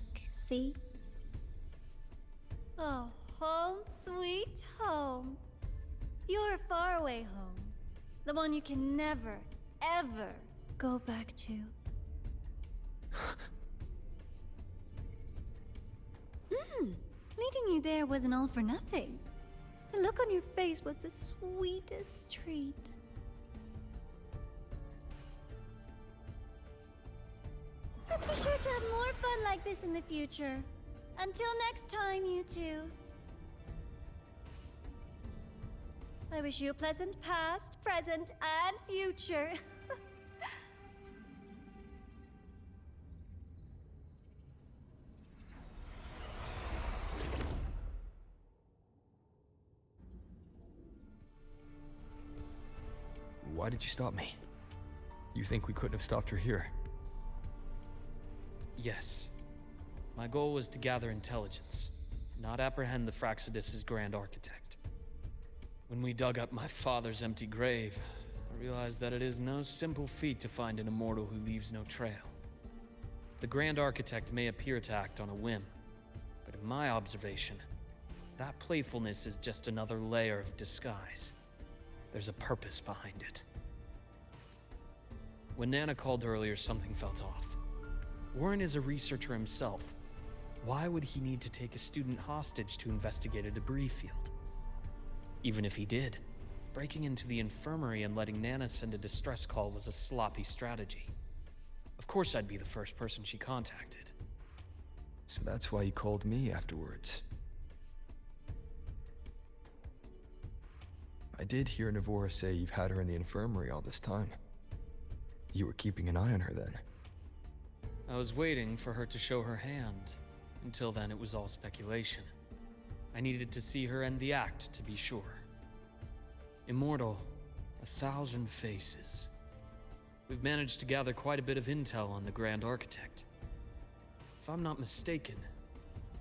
sea? Oh, home sweet home. Your faraway home. The one you can never, ever go back to. Leading you there wasn't all for nothing. The look on your face was the sweetest treat. Let's be sure to have more fun like this in the future. Until next time, you two. I wish you a pleasant past, present, and future. Why did you stop me? You think we couldn't have stopped her here? Yes. My goal was to gather intelligence, not apprehend the Fractsidus' Grand Architect. When we dug up my father's empty grave, I realized that it is no simple feat to find an immortal who leaves no trail. The Grand Architect may appear to act on a whim, but in my observation, that playfulness is just another layer of disguise. There's a purpose behind it. When Nana called earlier, something felt off. Warren is a researcher himself. Why would he need to take a student hostage to investigate a debris field? Even if he did, breaking into the infirmary and letting Nana send a distress call was a sloppy strategy. Of course I'd be the first person she contacted. So that's why you called me afterwards. I did hear Navora say you've had her in the infirmary all this time. You were keeping an eye on her then. I was waiting for her to show her hand. Until then, it was all speculation. I needed to see her end the act to be sure. Immortal, 1,000 faces. We've managed to gather quite a bit of intel on the Grand Architect. If I'm not mistaken,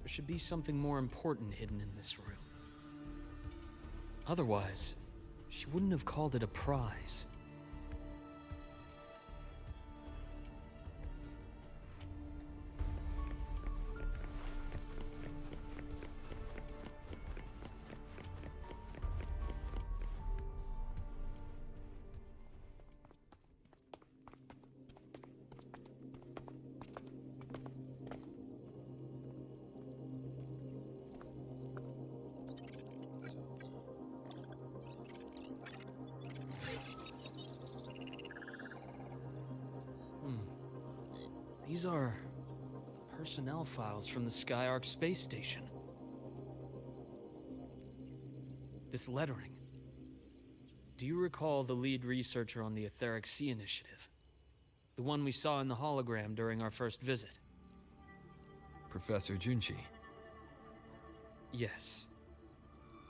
there should be something more important hidden in this room. Otherwise, she wouldn't have called it a prize. These are personnel files from the Skyark space station. This lettering. Do you recall the lead researcher on the Etheric Sea Initiative? The one we saw in the hologram during our first visit? Professor Junchi. Yes.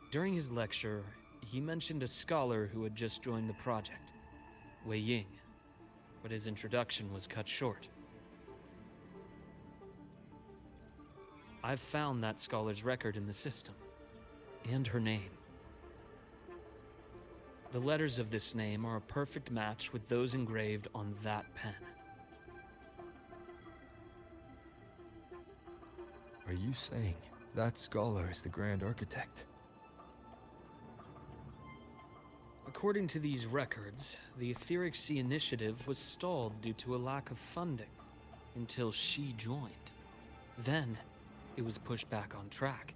During his lecture, he mentioned a scholar who had just joined the project, Wei Ying, but his introduction was cut short. I've found that scholar's record in the system, and her name. The letters of this name are a perfect match with those engraved on that pen. Are you saying that scholar is the Grand Architect? According to these records, the Etheric Sea Initiative was stalled due to a lack of funding until she joined. Then, it was pushed back on track.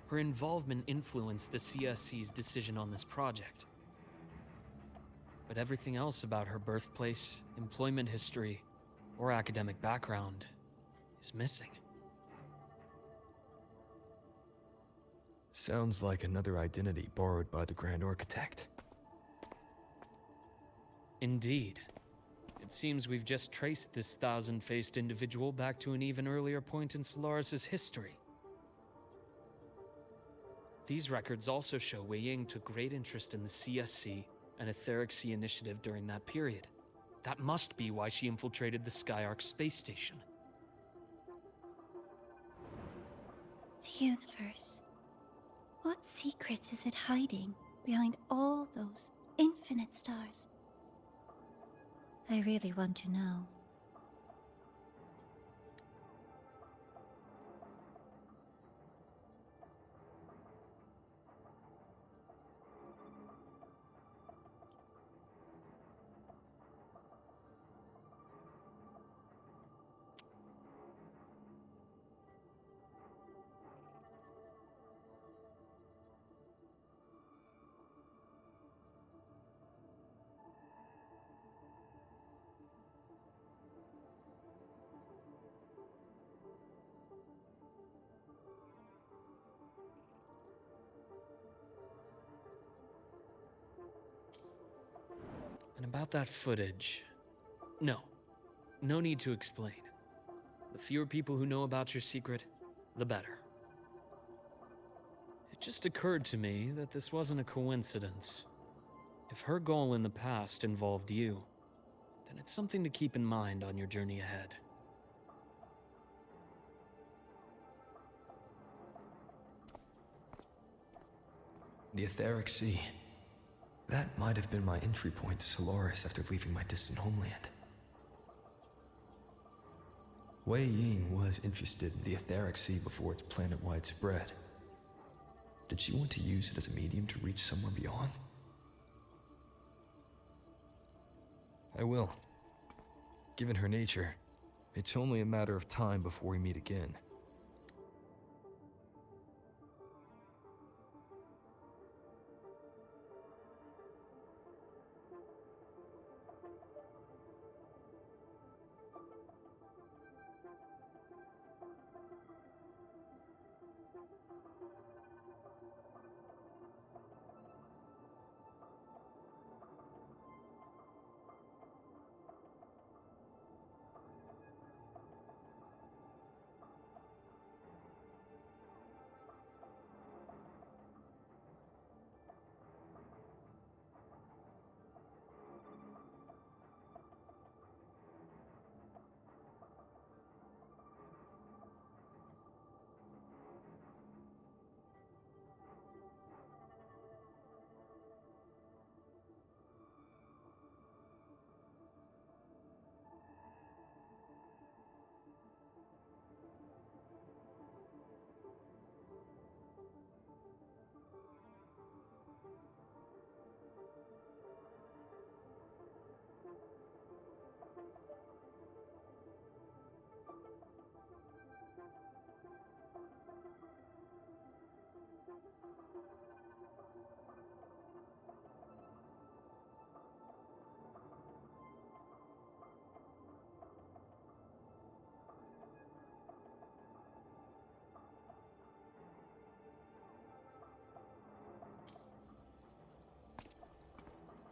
Her involvement influenced the CSC's decision on this project. But everything else about her birthplace, employment history, or academic background is missing. Sounds like another identity borrowed by the Grand Architect. Indeed. It seems we've just traced this thousand-faced individual back to an even earlier point in Solaris' history. These records also show Wei Ying took great interest in the CSC and Etheric Sea Initiative during that period. That must be why she infiltrated the Skyark space station. The universe. What secrets is it hiding behind all those infinite stars? I really want to know. And about that footage... No need to explain. The fewer people who know about your secret, the better. It just occurred to me that this wasn't a coincidence. If her goal in the past involved you, then it's something to keep in mind on your journey ahead. The Etheric Sea. That might have been my entry point to Solaris after leaving my distant homeland. Wei Ying was interested in the Etheric Sea before its planet-wide spread. Did she want to use it as a medium to reach somewhere beyond? I will. Given her nature, it's only a matter of time before we meet again.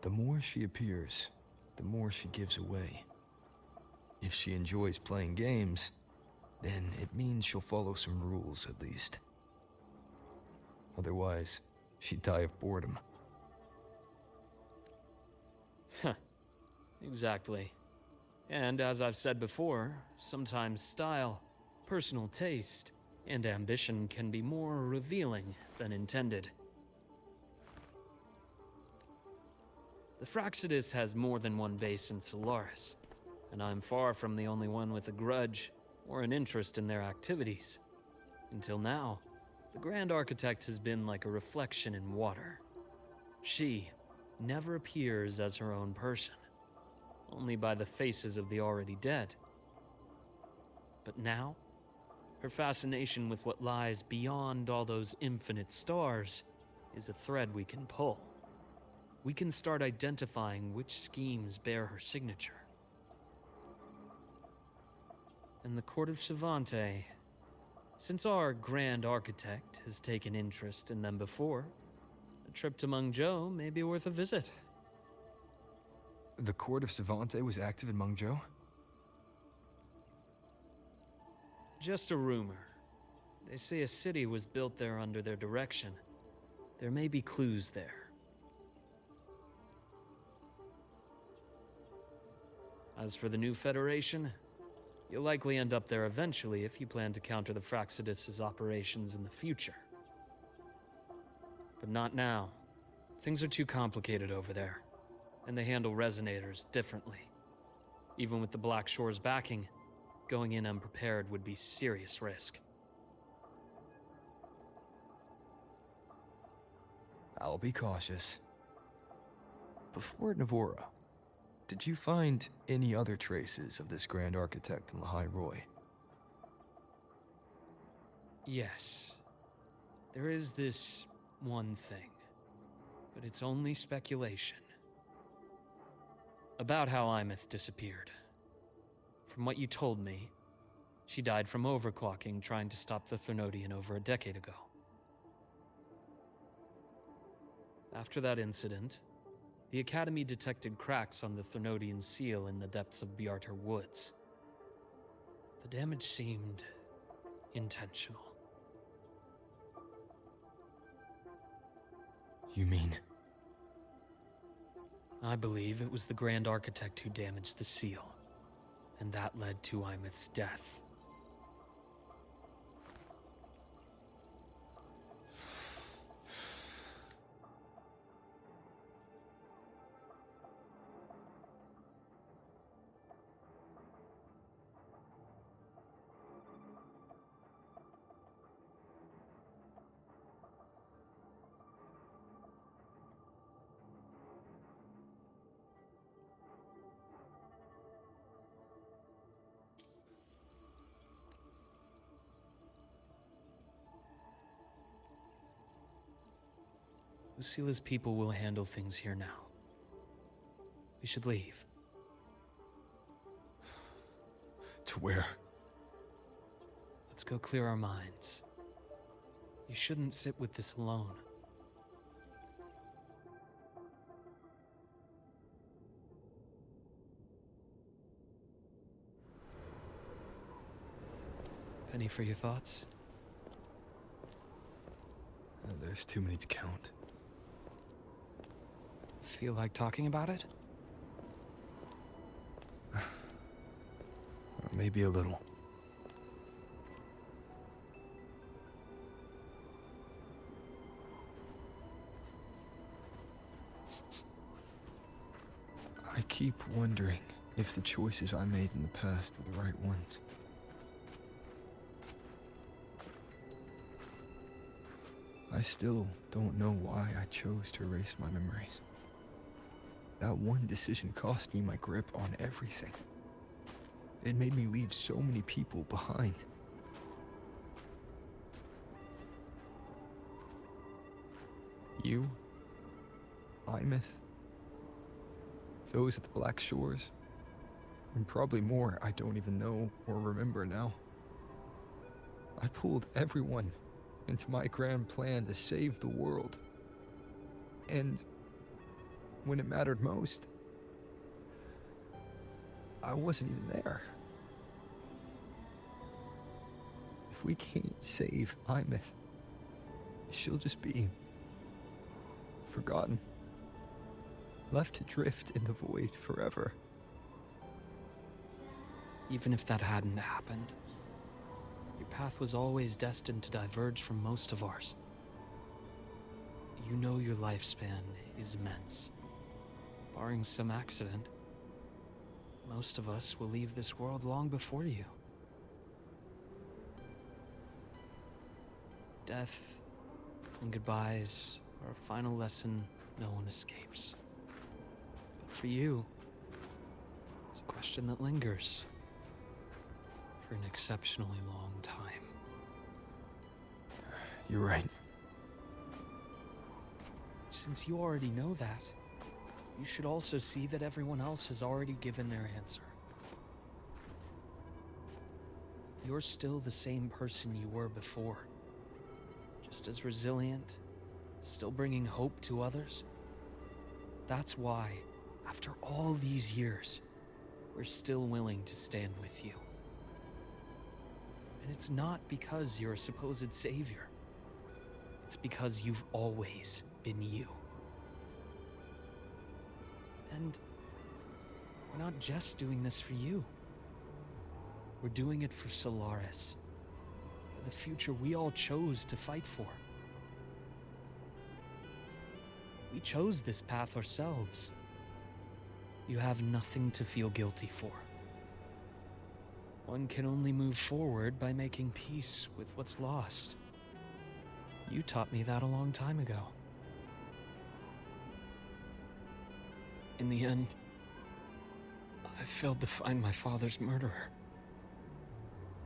The more she appears, the more she gives away. If she enjoys playing games, then it means she'll follow some rules at least. Otherwise, she'd die of boredom. Huh. Exactly. And as I've said before, sometimes style, personal taste, and ambition can be more revealing than intended. The Fractsidus has more than one base in Solaris, and I'm far from the only one with a grudge or an interest in their activities. Until now, the Grand Architect has been like a reflection in water. She never appears as her own person, only by the faces of the already dead. But now, her fascination with what lies beyond all those infinite stars is a thread we can pull. We can start identifying which schemes bear her signature. And the Court of Savante, since our Grand Architect has taken interest in them before, a trip to Mengzhou may be worth a visit. The Court of Savante was active in Mengzhou? Just a rumor. They say a city was built there under their direction. There may be clues there. As for the new Federation, you'll likely end up there eventually if you plan to counter the Fractsidus' operations in the future. But not now. Things are too complicated over there, and they handle resonators differently. Even with the Black Shore's backing, going in unprepared would be serious risk. I'll be cautious. Before Navora, did you find any other traces of this Grand Architect in Lahai Roy? Yes. There is this one thing, but it's only speculation. About how Imeth disappeared. From what you told me, she died from overclocking trying to stop the Thernodian over a decade ago. After that incident, the Academy detected cracks on the Thernodian seal in the depths of Biarter Woods. The damage seemed intentional. You mean? I believe it was the Grand Architect who damaged the seal, and that led to Imeth's death. Lucila's people will handle things here now. We should leave. To where? Let's go clear our minds. You shouldn't sit with this alone. Penny for your thoughts? There's too many to count. Feel like talking about it? Maybe a little. I keep wondering if the choices I made in the past were the right ones. I still don't know why I chose to erase my memories. That one decision cost me my grip on everything. It made me leave so many people behind. You, Imeth, those at the Black Shores, and probably more I don't even know or remember now. I pulled everyone into my grand plan to save the world. And when it mattered most, I wasn't even there. If we can't save Imeth, she'll just be forgotten, left to drift in the void forever. Even if that hadn't happened, your path was always destined to diverge from most of ours. You know your lifespan is immense. Barring some accident, most of us will leave this world long before you. Death and goodbyes are a final lesson no one escapes. But for you, it's a question that lingers for an exceptionally long time. You're right. Since you already know that, you should also see that everyone else has already given their answer. You're still the same person you were before. Just as resilient, still bringing hope to others. That's why, after all these years, we're still willing to stand with you. And it's not because you're a supposed savior. It's because you've always been you. And we're not just doing this for you. We're doing it for Solaris. For the future we all chose to fight for. We chose this path ourselves. You have nothing to feel guilty for. One can only move forward by making peace with what's lost. You taught me that a long time ago. In the end, I failed to find my father's murderer.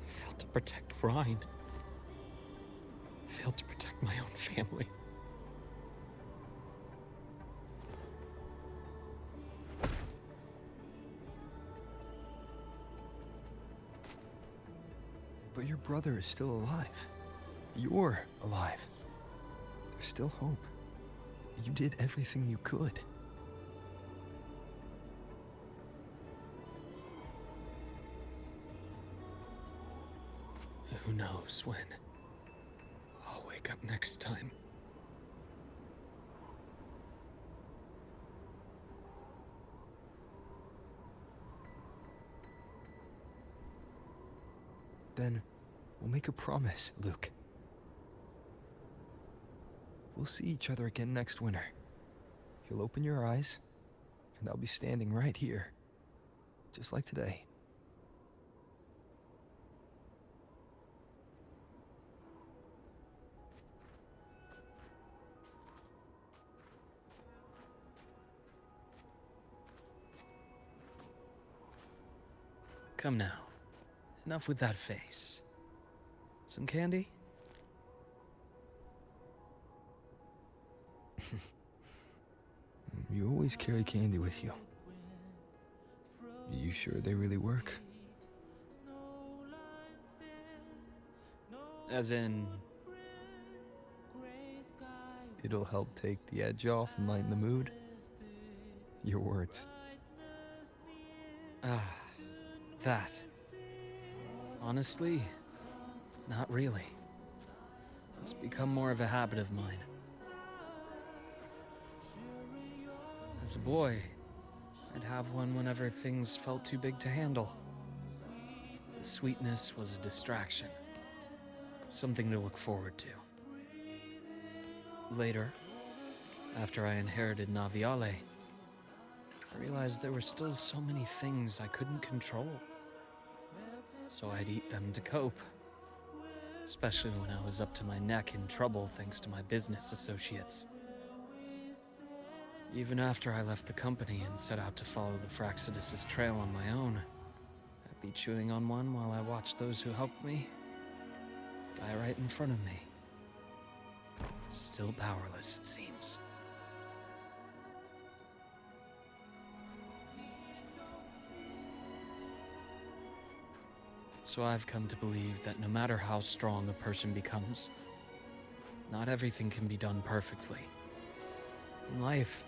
Failed to protect Rhine. Failed to protect my own family. But your brother is still alive. You're alive. There's still hope. You did everything you could. Who knows when I'll wake up next time. Then we'll make a promise, Luuk. We'll see each other again next winter. You'll open your eyes, and I'll be standing right here, just like today. Come now. Enough with that face. Some candy? You always carry candy with you. You sure they really work? As in... It'll help take the edge off and lighten the mood? Your words. Ah, that. Honestly, not really. It's become more of a habit of mine. As a boy, I'd have one whenever things felt too big to handle. The sweetness was a distraction. Something to look forward to. Later, after I inherited Naviale, I realized there were still so many things I couldn't control. So I'd eat them to cope. Especially when I was up to my neck in trouble thanks to my business associates. Even after I left the company and set out to follow the Fraxidus' trail on my own, I'd be chewing on one while I watched those who helped me die right in front of me. Still powerless, it seems. So I've come to believe that no matter how strong a person becomes, not everything can be done perfectly. In life,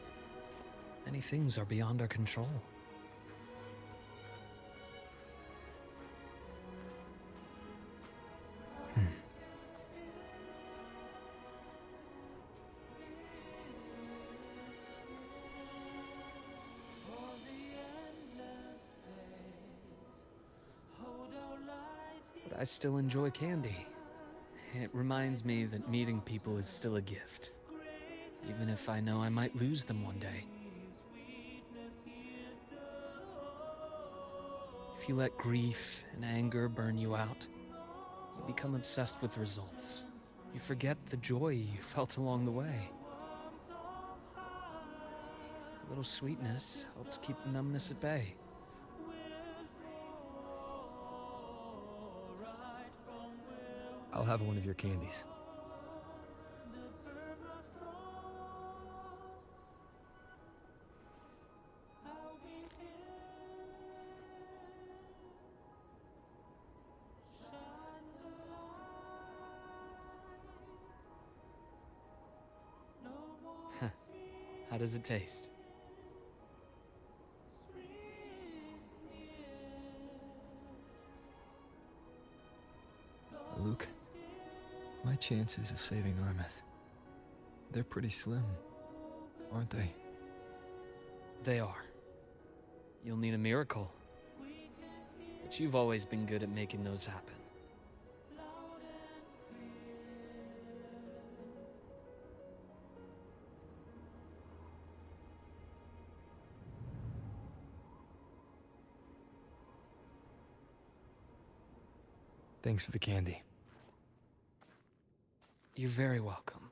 Many things are beyond our control. But I still enjoy candy. It reminds me that meeting people is still a gift, even if I know I might lose them one day. If you let grief and anger burn you out, you become obsessed with results. You forget the joy you felt along the way. A little sweetness helps keep the numbness at bay. I'll have one of your candies. How does it taste? Luke, my chances of saving Armeth, they're pretty slim, aren't they? They are. You'll need a miracle. But you've always been good at making those happen. Thanks for the candy. You're very welcome.